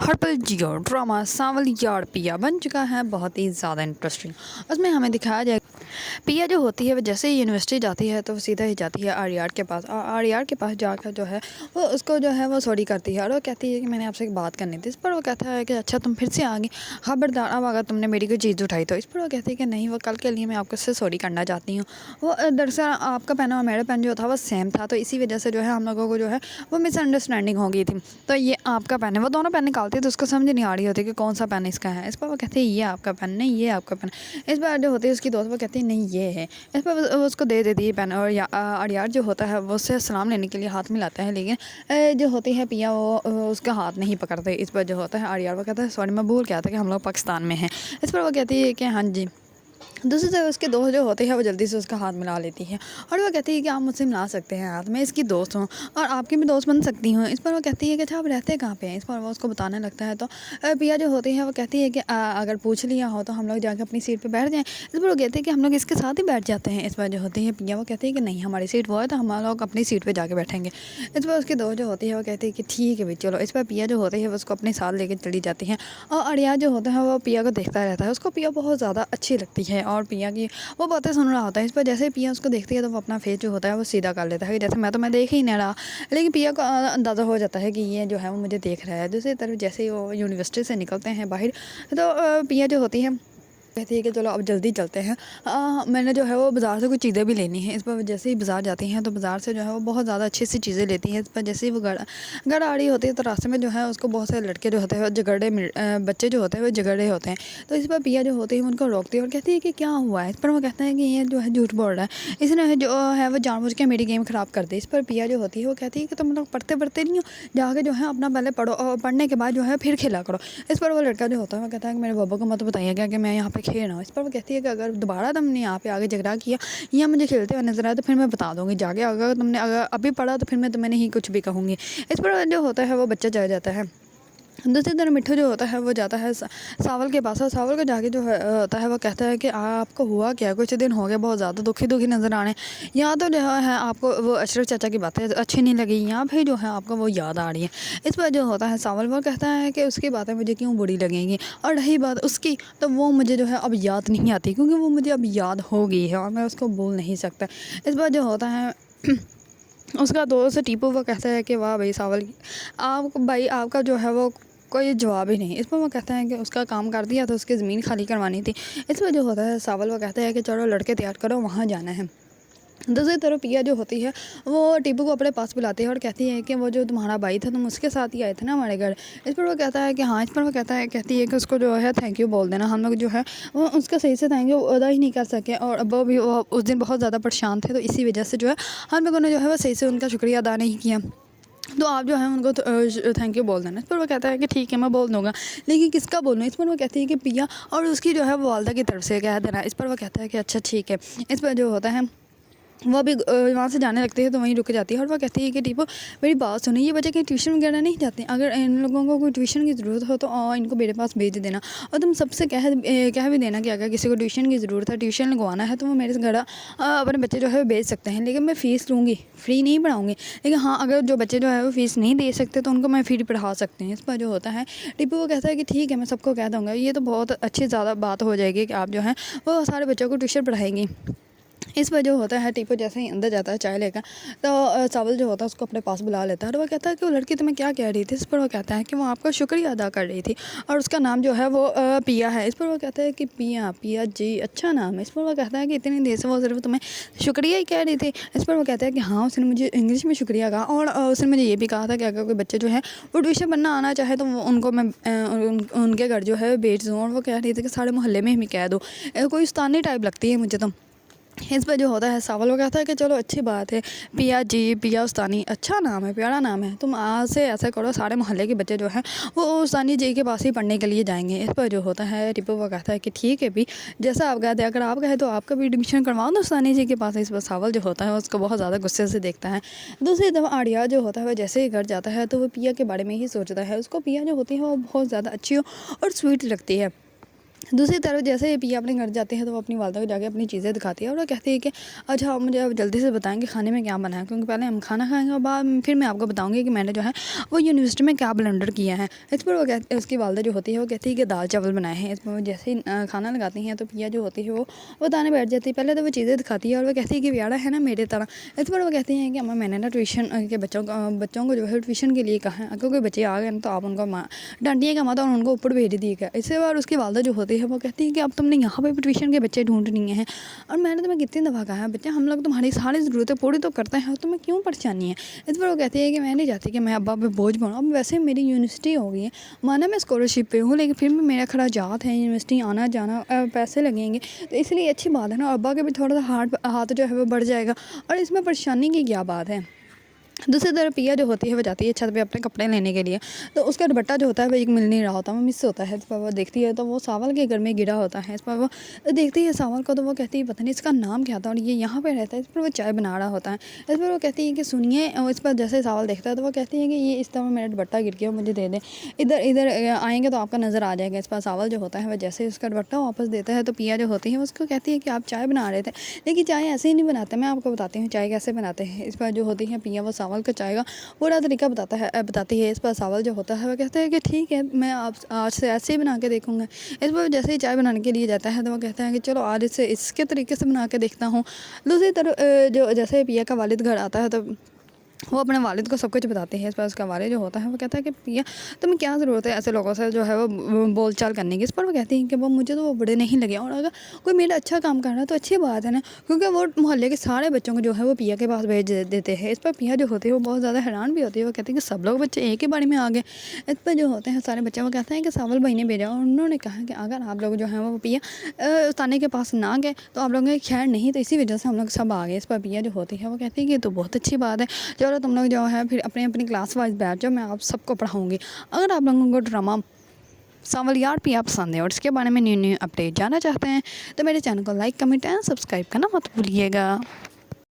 हर्पल जियो drama सांवल यार पिया बन चुका है बहुत ही ज़्यादा इंटरेस्टिंग। उसमें हमें दिखाया जाए पिया जो होती है वो जैसे ही यूनिवर्सिटी जाती है तो वो सीधा ही जाती है आर्यार के पास और आर्यार के पास जाकर जो है वो उसको जो है वो सॉरी करती है और वो कहती है कि मैंने आपसे एक बात करनी थी। इस पर वो कहता है कि अच्छा तुम फिर से आ गई, खबरदार अब अगर तुमने मेरी कोई चीज़ उठाई तो। इस पर वो कहती है कि नहीं, वो कल के लिए मैं आपको उससे सॉरी करना चाहती हूँ। वो दरअसल आपका पेन और मेरा पेन जो था वो सेम था, तो इसी वजह से जो है हम लोगों को जो है वो मिसअंडरस्टैंडिंग हो गई थी। तो ये आपका पेन है। वो दोनों पेन निकालती है तो उसको समझ नहीं आ रही होती कि कौन सा पेन इसका है। इस पर वो कहती है ये आपका पेन, नहीं ये आपका पेन। इस पर जो होती है उसकी दोस्त वो कहती है नहीं ये है। इस पर वो उसको दे देती है पेन और यार जो होता है वो उससे सलाम लेने के लिए हाथ मिलाता है, लेकिन जो होती है पिया वो उसका हाथ नहीं पकड़ते। इस पर जो होता है आर्यार वो कहता है सॉरी मैं भूल गया था कि हम लोग पाकिस्तान में हैं। इस पर वो कहती है कि हाँ जी। दूसरी तरफ उसके दोस्त जो होते हैं वो जल्दी से उसका हाथ मिला लेती है और वो कहती है कि आप मुझसे मिला सकते हैं हाथ, मैं इसकी दोस्त हूँ और आपकी भी दोस्त बन सकती हूँ। इस पर वो कहती है कि अच्छा आप रहते कहाँ पे हैं। इस पर वो उसको बताने लगता है तो पिया जो होती है वो कहती है कि अगर पूछ लिया हो तो हम लोग जाकर अपनी सीट पर बैठ जाएँ। इस पर वो कहते हैं कि हम लोग इसके साथ ही बैठ जाते हैं। इस पर जो होती है पिया वो कहती है कि नहीं हमारी सीट वो है तो हम लोग अपनी सीट पर जाके बैठेंगे। इस पर उसकी दोस्त जो होती है वो कहती है कि ठीक है भाई चलो। इस पर पिया जो होती है वो उसको अपने साथ लेकर चली जाती है और आर्या जो होता है वो पिया को देखता रहता है। उसको पिया बहुत ज़्यादा अच्छी लगती है और पिया की वो बातें सुन रहा होता है। इस पर जैसे ही पिया उसको देखती है तो वो अपना फेस जो होता है वो सीधा कर लेता है कि जैसे मैं देख ही नहीं रहा, लेकिन पिया को अंदाज़ा हो जाता है कि ये जो है वो मुझे देख रहा है। दूसरी तरफ जैसे ही वो यूनिवर्सिटी से निकलते हैं बाहर तो पिया जो होती है कहती है कि चलो अब जल्दी चलते हैं। मैंने जो है वो बाज़ार से कुछ चीज़ें भी लेनी है। इस पर जैसे ही बाज़ार जाती हैं तो बाज़ार से जो है वो बहुत ज़्यादा अच्छी सी चीज़ें लेती हैं। इस पर जैसे ही वो घर आ रही होती है तो रास्ते में जो है उसको बहुत सारे लड़के जो होते हैं बच्चे जो होते हैं वो झगड़े होते हैं। तो इस पर पिया जो होती है उनको रोकती है और कहती है कि क्या हुआ है। इस पर वो कहता है कि ये जो है झूठ बोल रहा है, इसने जो है वो जानबूझ के मेरी गेम ख़राब कर दी। इस पर पिया जो होती है वो कहती है कि तुम लोग पढ़ते नहीं हो, जाके जो है अपना पहले पढ़ो और पढ़ने के बाद जो है फिर खेला करो। इस पर वो लड़का जो होता है वो कहता है कि मेरे बाबा को मत बताइएगा कि मैं यहाँ पे खेल रहा हूँ। इस पर वो कहती है कि अगर दोबारा तुमने यहाँ पे आगे झगड़ा किया या मुझे खेलते हुए नजर आया तो फिर मैं बता दूंगी जाके। अगर अभी पढ़ा तो फिर मैं तुम्हें नहीं कुछ भी कहूँगी। इस पर जो होता है वो बच्चा चला जाता है। दूसरी तरफ मिट्ठू जो होता है वो जाता है सावल के पास और सावल को जाके जो है होता है वो कहता है कि आपको हुआ क्या, कुछ दिन हो गए बहुत ज़्यादा दुखी नज़र आने, या तो जो है आपको वो अशरफ चाचा की बातें अच्छी नहीं लगी या फिर जो है आपको वो याद आ रही है। इस पर जो होता है सावल वो कहता है कि उसकी बातें मुझे क्यों बुरी लगेंगी और रही बात उसकी तो वो मुझे जो है अब याद नहीं आती क्योंकि वो मुझे अब याद हो गई है और मैं उसको भूल नहीं सकता। इस पर जो होता है उसका दोस्त टीपू वो कहता है कि वाह भाई सावल आपका जो है वो कोई जवाब ही नहीं। इस पर वो कहता है कि उसका काम कर दिया तो उसकी ज़मीन खाली करवानी थी। इस पर जो होता है सावल वो कहता है कि चलो लड़के तैयार करो वहाँ जाना है। दूसरी तरफ पिया जो होती है वो टीपू को अपने पास बुलाती है और कहती है कि वो जो तुम्हारा भाई था तुम उसके साथ ही आए थे ना हमारे घर। इस पर वो कहता है कि हाँ। इस पर वो कहती है कि उसको जो है थैंक यू बोल देना। हम लोग जो है वो उसका सही से थैंक यू अदा ही नहीं कर सके और वो उस दिन बहुत ज़्यादा परेशान थे तो इसी वजह से जो है हम लोगों ने जो है वो सही से उनका शुक्रिया अदा नहीं किया, तो आप जो है उनको थैंक यू बोल देना। इस पर वो कहता है कि ठीक है मैं बोल दूँगा, लेकिन किसका बोलूँ। इस पर वो कहती है कि पिया और उसकी जो है वो वालदा की तरफ से कह देना। इस पर वो कहता है कि अच्छा ठीक है। इस पर जो होता है वो भी वहाँ से जाने लगती है तो वहीं रुक जाती है और वो कहती है कि टीपू मेरी बात सुनो, ये बच्चे कहीं ट्यूशन वगैरह नहीं जाते, अगर इन लोगों को कोई ट्यूशन की ज़रूरत हो तो इनको मेरे पास भेज देना और तुम सबसे कह भी देना कि अगर किसी को ट्यूशन की ज़रूरत है, ट्यूशन लगवाना है तो वो मेरे घर अपने बच्चे जो है भेज सकते हैं, लेकिन मैं फ़ीस लूँगी, फ्री नहीं पढ़ाऊँगी। लेकिन हाँ अगर जो बच्चे जो है वो फ़ीस नहीं दे सकते तो उनको मैं फ्री पढ़ा सकती हूँ। इस पर जो होता है टीपू वो कहता है कि ठीक है मैं सबको कह दूँगा, ये तो बहुत अच्छी ज़्यादा बात हो जाएगी कि आप जो है वो सारे बच्चों को ट्यूशन पढ़ाएंगी। इस पर जो होता है टीपू जैसे ही अंदर जाता है चाय लेकर तो चावल जो होता है उसको अपने पास बुला लेता है और वो कहता है कि वो लड़की तुम्हें क्या कह रही थी। इस पर वो कहता है कि वो आपका शुक्रिया अदा कर रही थी और उसका नाम जो है वो पिया है। इस पर वो कहता है कि पिया जी अच्छा नाम है। इस पर वो कहता है कि इतनी देर से वो सिर्फ तुम्हें शुक्रिया ही कह रही थी। इस पर वो कहता है कि हाँ उसने मुझे इंग्लिश में शुक्रिया कहा और उसने मुझे ये भी कहा था कि अगर कोई बच्चे जो है वो ट्यूशन पढ़ना आना चाहे तो उनको मैं उनके घर जो है भेज दूँ। और वो कह रही थी कि सारे मोहल्ले में ही कह दो, कोई उस्तानी टाइप लगती है मुझे तो। इस पर जो होता है सावल वो कहता है कि चलो अच्छी बात है पिया जी, पिया उस्तानी अच्छा नाम है, प्यारा नाम है, तुम आज से ऐसा करो सारे मोहल्ले के बच्चे जो हैं वो उस्तानी जी के पास ही पढ़ने के लिए जाएंगे। इस पर जो होता है टिप्पू वो कहता है कि ठीक है भी जैसा आप कहते हैं, अगर आप कहे तो आपका भी एडमिशन करवाओ ना उस्तानी जी के पास। इस पर सावल जो होता है उसको बहुत ज़्यादा गुस्से से देखता है। दूसरी तरफ आर्या जो होता है वह जैसे ही घर जाता है तो वो पिया के बारे में ही सोचता है। उसको पिया जो होती है वो बहुत ज़्यादा अच्छी और स्वीट लगती है। दूसरी तरफ जैसे ही पिया अपने घर जाती है तो वो अपनी वालदा को जाके अपनी चीज़ें दिखाती है और वो कहती है कि अच्छा आप मुझे अब जल्दी से बताएं कि खाने में क्या बना है, क्योंकि पहले हम खाना खाएंगे और बाद फिर मैं आपको बताऊंगी कि मैंने जो है वो यूनिवर्सिटी में क्या ब्लेंडर किया है। इस पर वो कहती उसकी वालदा जो होती है वो कहती है कि दाल चावल बनाए हैं। इस पर वो जैसे ही खाना लगाती हैं तो पिया जो होती है वो बताने बैठ जाती है। पहले तो वो चीज़ें दिखाती है और वो कहती है कि प्यारा है ना मेरे तरह। इस पर वो कहती हैं कि अम्मा मैंने ना ट्यूशन के बच्चों को जो है ट्यूशन के लिए कहा है, क्योंकि बच्चे आ गए ना तो आप उनको डांटिएगा मत और उनको ऊपर भेज दिएगा। इससे बार उसकी वालदा जो होती है वो कहती है कि अब तुमने यहाँ पे भी ट्यूशन के बच्चे ढूंढ रही हैं और मैंने तुम्हें कितनी दफ़ा कहा है बच्चे हम लोग तुम्हारी सारी ज़रूरतें पूरी तो करते हैं और तुम्हें क्यों परेशानी है। इस पर वो कहती है कि मैं नहीं चाहती कि मैं अब्बा पे बोझ बनूँ। अब वैसे मेरी यूनिवर्सिटी हो गई है, माना मैं स्कॉलरशिप पे हूँ, लेकिन फिर भी मेरा खर्चात है, यूनिवर्सिटी आना जाना पैसे लगेंगे, तो इसलिए अच्छी बात है ना, अब्बा के भी थोड़ा सा हाथ जो है वो बढ़ जाएगा और इसमें परेशानी की क्या बात है। दूसरी तरफ पिया जो होती है वो जाती है छत पे अपने कपड़े लेने के लिए, तो उसका दुपट्टा जो होता है वो एक मिल नहीं रहा होता, वो मिस होता है। इस पर वो देखती है तो वो सावल के घर में गिरा होता है। इस पर वो देखती है सावल को तो वो कहती है पता नहीं इसका नाम क्या था और ये यहाँ पे रहता है। इस पर वो चाय बना रहा होता है। इस पर वो कहती है कि सुनिए, और इस पर जैसे सावल देखता है तो वो कहती है कि ये इस तरह मेरा दुपट्टा गिर गया, मुझे दे दें, इधर इधर आएंगे तो आपका नज़र आ जाएगा। इस पर सावल जो होता है वह जैसे उसका दुपट्टा वापस देता है तो पिया जो होती है उसको कहती है कि आप चाय बना रहे थे, लेकिन चाय ऐसे ही नहीं बनाते, मैं आपको बताती हूँ चाय कैसे बनाते हैं। इस पर जो होती है पिया वो सावल का चाय का पूरा तरीका बताती है। इस पर सावल जो होता है वो कहता है कि ठीक है मैं आप आज से ऐसे ही बना के देखूंगा। इस पर जैसे ही चाय बनाने के लिए जाता है तो वो कहता है कि चलो आज इससे इसके तरीके से बना के देखता हूँ। दूसरी तरफ जो जैसे पिया का वालिद घर आता है तो वो अपने वालिद को सब कुछ बताते हैं। इस पर उसका वालिद जो होता है वो कहता है कि पिया तुम्हें क्या ज़रूरत है ऐसे लोगों से जो है वो बोल चाल करने की। इस पर वो कहती हैं कि वो मुझे तो वो बड़े नहीं लगे और अगर कोई मेरा अच्छा काम कर रहा है तो अच्छी बात है ना, क्योंकि वो मोहल्ले के सारे बच्चों को जो है वो पिया के पास भेज देते हैं। इस पर पिया जो होती है वो बहुत ज़्यादा हैरान भी होती है। वो कहती है कि सब लोग बच्चे एक ही बारी में आ गए। इस पर जो होते हैं सारे बच्चे वो कहते हैं कि सावल भाई ने भेजा और उन्होंने कहा कि अगर आप लोग जो है वो पिया ताने के पास ना गए तो आप लोगों की खैर नहीं, तो इसी वजह से हम लोग सब आ गए। इस पर पिया जो होती है वो कहती है कि तो बहुत अच्छी बात है, चलो तुम लोग जो है फिर अपनी अपनी क्लास वाइज बैठ जाओ, मैं आप सबको पढ़ाऊँगी। अगर आप लोगों को ड्रामा सावल यार पिया पसंद है और इसके बारे में न्यू न्यू अपडेट जानना चाहते हैं तो मेरे चैनल को लाइक कमेंट एंड सब्सक्राइब करना मत भूलिएगा।